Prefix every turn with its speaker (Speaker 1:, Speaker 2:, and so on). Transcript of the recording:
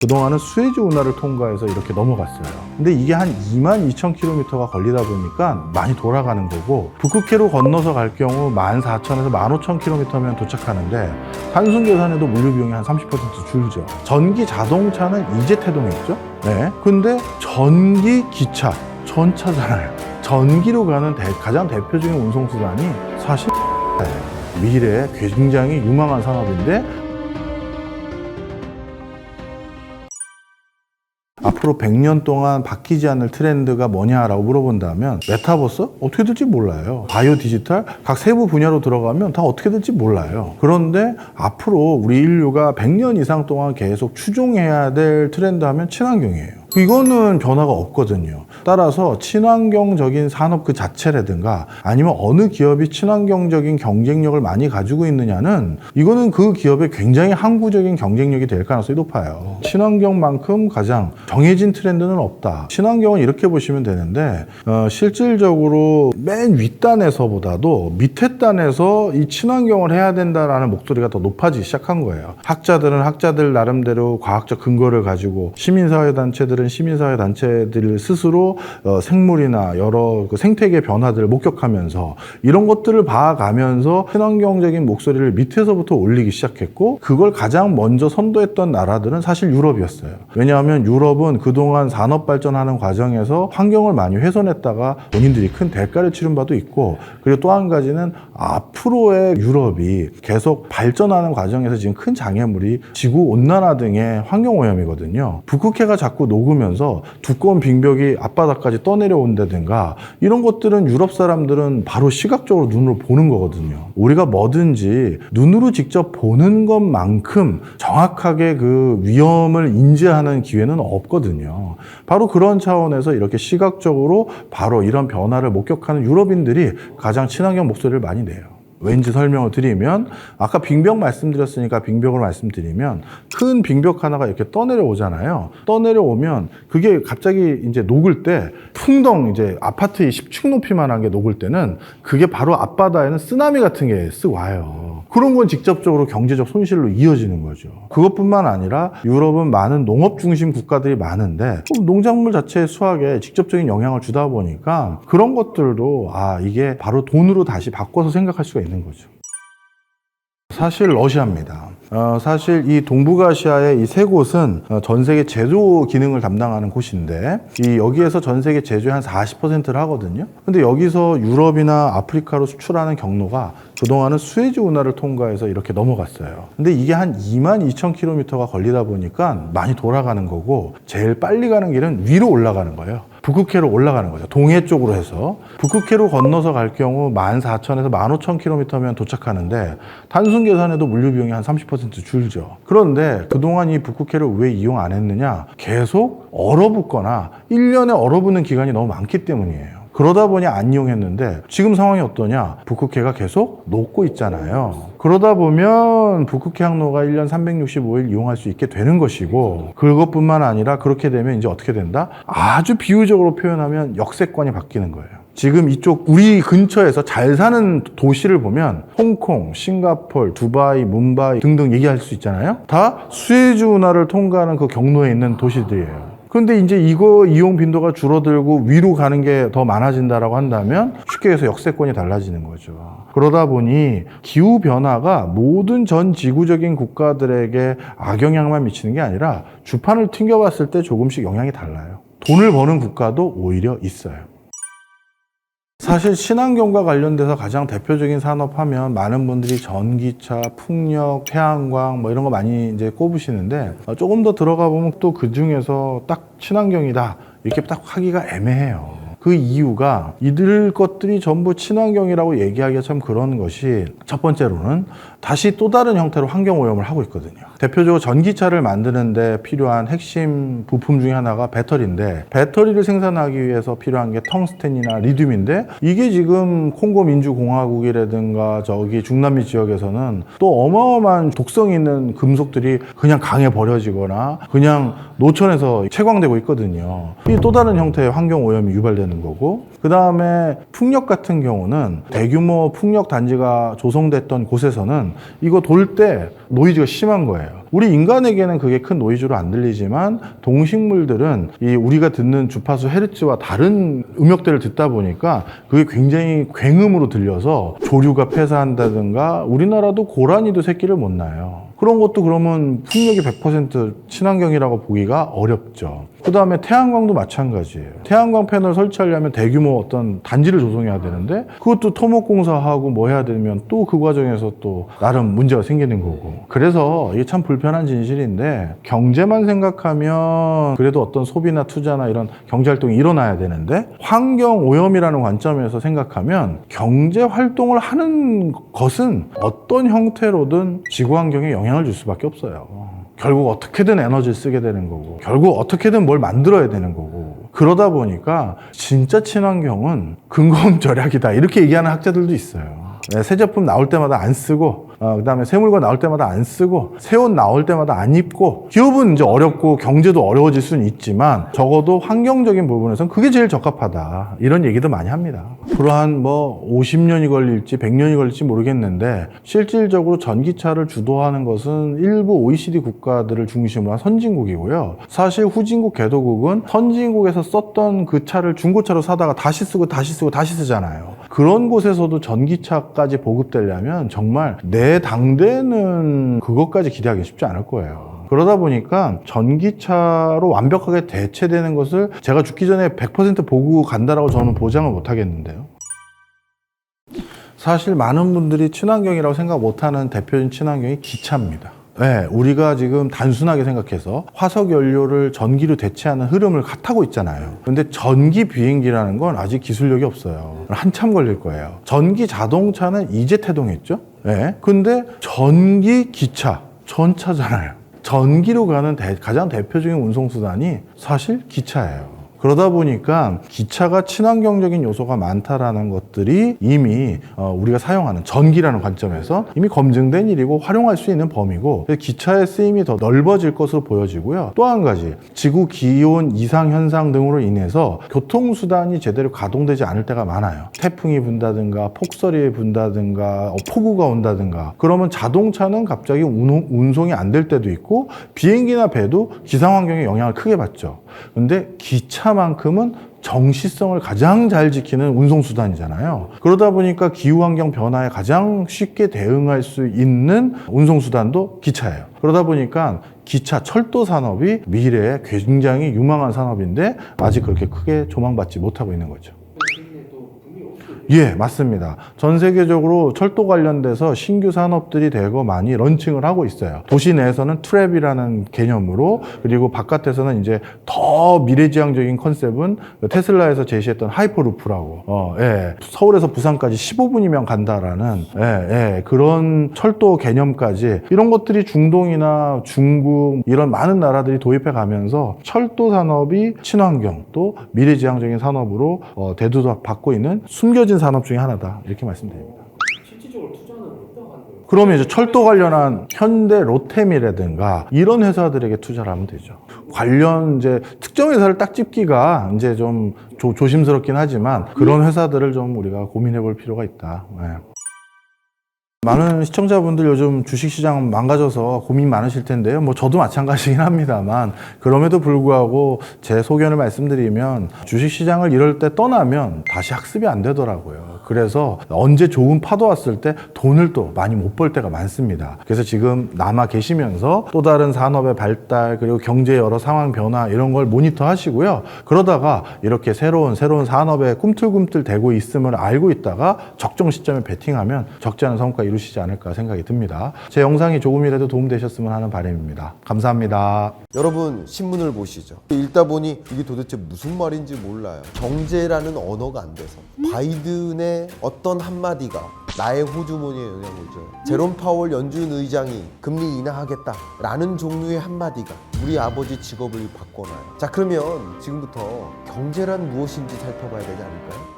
Speaker 1: 그동안은 수에즈 운하를 통과해서 이렇게 넘어갔어요. 근데 이게 한 22,000km가 걸리다 보니까 많이 돌아가는 거고, 북극해로 건너서 갈 경우 14,000에서 15,000km면 도착하는데 단순 계산해도 물류 비용이 한 30% 줄죠. 전기 자동차는 이제 태동했죠. 네. 근데 전기 기차, 전차잖아요. 전기로 가는 가장 대표적인 운송수단이 사실 미래에 굉장히 유망한 산업인데, 앞으로 100년 동안 바뀌지 않을 트렌드가 뭐냐라고 물어본다면 메타버스? 어떻게 될지 몰라요. 바이오 디지털? 각 세부 분야로 들어가면 다 어떻게 될지 몰라요. 그런데 앞으로 우리 인류가 100년 이상 동안 계속 추종해야 될 트렌드 하면 친환경이에요. 이거는 변화가 없거든요. 따라서 친환경적인 산업 그 자체라든가 아니면 어느 기업이 친환경적인 경쟁력을 많이 가지고 있느냐는 이거는 그 기업의 굉장히 항구적인 경쟁력이 될 가능성이 높아요. 친환경만큼 가장 정해진 트렌드는 없다. 친환경은 이렇게 보시면 되는데 실질적으로 맨 윗단에서보다도 밑에 단에서 이 친환경을 해야 된다라는 목소리가 더 높아지기 시작한 거예요. 학자들은 학자들 나름대로 과학적 근거를 가지고 시민사회단체들은 시민사회단체들 스스로 생물이나 여러 생태계 변화들을 목격하면서 이런 것들을 봐가면서 친환경적인 목소리를 밑에서부터 올리기 시작했고, 그걸 가장 먼저 선도했던 나라들은 사실 유럽이었어요. 왜냐하면 유럽은 그동안 산업 발전하는 과정에서 환경을 많이 훼손했다가 본인들이 큰 대가를 치른 바도 있고, 그리고 또 한 가지는 앞으로의 유럽이 계속 발전하는 과정에서 지금 큰 장애물이 지구온난화 등의 환경오염이거든요. 북극해가 자꾸 녹으면서 두꺼운 빙벽이 앞바다까지 떠내려온다든가 이런 것들은 유럽 사람들은 바로 시각적으로 눈으로 보는 거거든요. 우리가 뭐든지 눈으로 직접 보는 것만큼 정확하게 그 위험을 인지하는 기회는 없거든요. 바로 그런 차원에서 이렇게 시각적으로 바로 이런 변화를 목격하는 유럽인들이 가장 친환경 목소리를 많이 내요. 왠지 설명을 드리면, 아까 빙벽 말씀드렸으니까 빙벽을 말씀드리면, 큰 빙벽 하나가 이렇게 떠내려오잖아요. 떠내려오면 그게 갑자기 이제 녹을 때 풍덩 이제 아파트 10층 높이만한 게 녹을 때는 그게 바로 앞바다에는 쓰나미 같은 게 쓱 와요. 그런 건 직접적으로 경제적 손실로 이어지는 거죠. 그것뿐만 아니라 유럽은 많은 농업 중심 국가들이 많은데 농작물 자체의 수확에 직접적인 영향을 주다 보니까 그런 것들도 이게 바로 돈으로 다시 바꿔서 생각할 수가 있는 거죠. 사실 러시아입니다. 사실 이 동북아시아의 이 세 곳은 전 세계 제조 기능을 담당하는 곳인데, 여기에서 전 세계 제조의 한 40%를 하거든요. 근데 여기서 유럽이나 아프리카로 수출하는 경로가 그동안은 수에즈 운하를 통과해서 이렇게 넘어갔어요. 근데 이게 한 22,000km가 걸리다 보니까 많이 돌아가는 거고, 제일 빨리 가는 길은 위로 올라가는 거예요. 북극해로 올라가는 거죠. 동해 쪽으로 해서 북극해로 건너서 갈 경우 14,000에서 15,000km면 도착하는데 단순 계산해도 물류 비용이 한 30% 줄죠. 그런데 그동안 이 북극해를 왜 이용 안 했느냐? 계속 얼어붙거나 1년에 얼어붙는 기간이 너무 많기 때문이에요. 그러다 보니 안 이용했는데 지금 상황이 어떠냐? 북극해가 계속 녹고 있잖아요. 그러다 보면 북극해 항로가 1년 365일 이용할 수 있게 되는 것이고, 그것뿐만 아니라 그렇게 되면 이제 어떻게 된다? 아주 비유적으로 표현하면 역세권이 바뀌는 거예요. 지금 이쪽 우리 근처에서 잘 사는 도시를 보면 홍콩, 싱가포르, 두바이, 뭄바이 등등 얘기할 수 있잖아요. 다 수에즈 운하를 통과하는 그 경로에 있는 도시들이에요. 근데 이제 이거 이용 빈도가 줄어들고 위로 가는 게 더 많아진다라고 한다면 쉽게 해서 역세권이 달라지는 거죠. 그러다 보니 기후변화가 모든 전 지구적인 국가들에게 악영향만 미치는 게 아니라 주판을 튕겨봤을 때 조금씩 영향이 달라요. 돈을 버는 국가도 오히려 있어요. 사실 친환경과 관련돼서 가장 대표적인 산업 하면 많은 분들이 전기차, 풍력, 태양광 이런 거 많이 이제 꼽으시는데, 조금 더 들어가 보면 또 그 중에서 딱 친환경이다 이렇게 딱 하기가 애매해요. 그 이유가 이들 것들이 전부 친환경이라고 얘기하기가 참 그런 것이, 첫 번째로는 다시 또 다른 형태로 환경오염을 하고 있거든요. 대표적으로 전기차를 만드는데 필요한 핵심 부품 중에 하나가 배터리인데, 배터리를 생산하기 위해서 필요한 게 텅스텐이나 리튬인데, 이게 지금 콩고 민주공화국이라든가 저기 중남미 지역에서는 또 어마어마한 독성 있는 금속들이 그냥 강에 버려지거나 그냥 노천에서 채광되고 있거든요. 이 또 다른 형태의 환경오염이 유발되는 거고, 그 다음에 풍력 같은 경우는 대규모 풍력 단지가 조성됐던 곳에서는 뭐냐면 이거 돌 때 노이즈가 심한 거예요. 우리 인간에게는 그게 큰 노이즈로 안 들리지만 동식물들은 이 우리가 듣는 주파수 헤르츠와 다른 음역대를 듣다 보니까 그게 굉장히 굉음으로 들려서 조류가 폐사한다든가 우리나라도 고라니도 새끼를 못 낳아요. 그런 것도 그러면 풍력이 100% 친환경이라고 보기가 어렵죠. 그 다음에 태양광도 마찬가지예요. 태양광 패널 설치하려면 대규모 어떤 단지를 조성해야 되는데 그것도 토목공사하고 뭐 해야 되면 또 그 과정에서 또 나름 문제가 생기는 거고. 그래서 이게 참 불편한 진실인데 경제만 생각하면 그래도 어떤 소비나 투자나 이런 경제활동이 일어나야 되는데 환경 오염이라는 관점에서 생각하면 경제 활동을 하는 것은 어떤 형태로든 지구 환경에 영향을 줄 수밖에 없어요. 결국 어떻게든 에너지를 쓰게 되는 거고 결국 어떻게든 뭘 만들어야 되는 거고 그러다 보니까 진짜 친환경은 근거음 절약이다 이렇게 얘기하는 학자들도 있어요. 새 제품 나올 때마다 안 쓰고 그다음에 새 물건 나올 때마다 안 쓰고 새 옷 나올 때마다 안 입고 기업은 이제 어렵고 경제도 어려워질 수는 있지만 적어도 환경적인 부분에서는 그게 제일 적합하다 이런 얘기도 많이 합니다. 앞으로 한 뭐 50년이 걸릴지 100년이 걸릴지 모르겠는데 실질적으로 전기차를 주도하는 것은 일부 OECD 국가들을 중심으로 한 선진국이고요. 사실 후진국 개도국은 선진국에서 썼던 그 차를 중고차로 사다가 다시 쓰고 다시 쓰고 다시 쓰잖아요. 그런 곳에서도 전기차까지 보급되려면 정말 내 당대는 그것까지 기대하기 쉽지 않을 거예요. 그러다 보니까 전기차로 완벽하게 대체되는 것을 제가 죽기 전에 100% 보고 간다라고 저는 보장을 못 하겠는데요. 사실 많은 분들이 친환경이라고 생각 못하는 대표적인 친환경이 기차입니다. 네, 우리가 지금 단순하게 생각해서 화석 연료를 전기로 대체하는 흐름을 타고 있잖아요. 근데 전기 비행기라는 건 아직 기술력이 없어요. 한참 걸릴 거예요. 전기 자동차는 이제 태동했죠. 네, 근데 전기 기차, 전차잖아요. 전기로 가는 가장 대표적인 운송수단이 사실 기차예요. 그러다 보니까 기차가 친환경적인 요소가 많다라는 것들이 이미 우리가 사용하는 전기라는 관점에서 이미 검증된 일이고 활용할 수 있는 범위고 기차의 쓰임이 더 넓어질 것으로 보여지고요. 또 한 가지 지구 기온 이상 현상 등으로 인해서 교통수단이 제대로 가동되지 않을 때가 많아요. 태풍이 분다든가 폭설이 분다든가 폭우가 온다든가 그러면 자동차는 갑자기 운송이 안 될 때도 있고 비행기나 배도 기상환경에 영향을 크게 받죠. 근데 기차만큼은 정시성을 가장 잘 지키는 운송수단이잖아요. 그러다 보니까 기후환경 변화에 가장 쉽게 대응할 수 있는 운송수단도 기차예요. 그러다 보니까 기차, 철도 산업이 미래에 굉장히 유망한 산업인데 아직 그렇게 크게 조망받지 못하고 있는 거죠. 예, 맞습니다. 전 세계적으로 철도 관련돼서 신규 산업들이 대거 많이 런칭을 하고 있어요. 도시 내에서는 트랩이라는 개념으로 그리고 바깥에서는 이제 더 미래지향적인 컨셉은 테슬라에서 제시했던 하이퍼루프라고 서울에서 부산까지 15분이면 간다라는 그런 철도 개념까지 이런 것들이 중동이나 중국 이런 많은 나라들이 도입해 가면서 철도 산업이 친환경 또 미래지향적인 산업으로 대두받고 있는 숨겨진 산업 중에 하나다 이렇게 말씀드립니다.
Speaker 2: 실질적으로 투자는 어디다 하는 거예요?
Speaker 1: 그러면 이제 철도 관련한 현대, 로템이라든가 이런 회사들에게 투자를 하면 되죠. 관련 이제 특정 회사를 딱 찝기가 이제 좀 조심스럽긴 하지만 그런 회사들을 좀 우리가 고민해 볼 필요가 있다. 네. 많은 시청자분들 요즘 주식시장 망가져서 고민 많으실 텐데요. 뭐 저도 마찬가지긴 합니다만 그럼에도 불구하고 제 소견을 말씀드리면 주식시장을 이럴 때 떠나면 다시 학습이 안 되더라고요. 그래서 언제 좋은 파도 왔을 때 돈을 또 많이 못 벌 때가 많습니다. 그래서 지금 남아 계시면서 또 다른 산업의 발달 그리고 경제 여러 상황 변화 이런 걸 모니터 하시고요. 그러다가 이렇게 새로운 산업에 꿈틀꿈틀 대고 있음을 알고 있다가 적정 시점에 베팅하면 적지 않은 성과 이루시지 않을까 생각이 듭니다. 제 영상이 조금이라도 도움되셨으면 하는 바람입니다. 감사합니다.
Speaker 3: 여러분 신문을 보시죠. 읽다 보니 이게 도대체 무슨 말인지 몰라요. 경제라는 언어가 안 돼서 바이든의 어떤 한마디가 나의 호주머니에 영향을 줘요. 제롬 파월 연준 의장이 금리 인하하겠다라는 종류의 한마디가 우리 아버지 직업을 바꿔놔요. 자, 그러면 지금부터 경제란 무엇인지 살펴봐야 되지 않을까요?